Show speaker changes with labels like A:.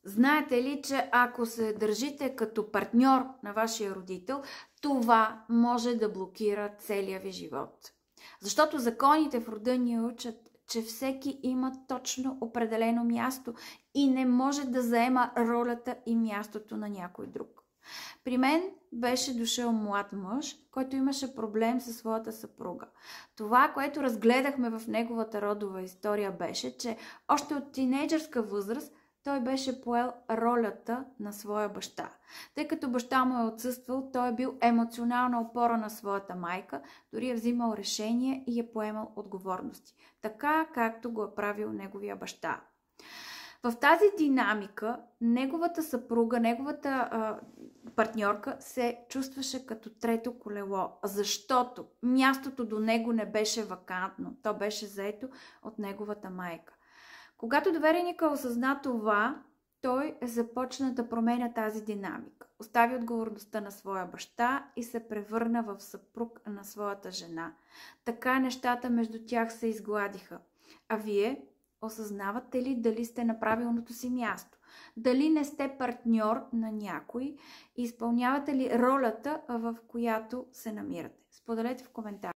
A: Знаете ли, че ако се държите като партньор на вашия родител, това може да блокира целия ви живот? Защото законите в рода ни учат, че всеки има точно определено място и не може да заема ролята и мястото на някой друг. При мен беше дошъл млад мъж, който имаше проблем със своята съпруга. Това, което разгледахме в неговата родова история, беше, че още от тинейджърска възраст той беше поел ролята на своя баща. Тъй като баща му е отсъствал, той е бил емоционална опора на своята майка, дори е взимал решения и е поемал отговорности. Така, както го е правил неговия баща. В тази динамика неговата съпруга, неговата партньорка се чувстваше като трето колело, защото мястото до него не беше вакантно, то беше заето от неговата майка. Когато довереника осъзна това, той започна да променя тази динамика. Остави отговорността на своя баща и се превърна в съпруг на своята жена. Така нещата между тях се изгладиха. А вие осъзнавате ли дали сте на правилното си място? Дали не сте партньор на някой и изпълнявате ли ролята, в която се намирате? Споделете в коментар.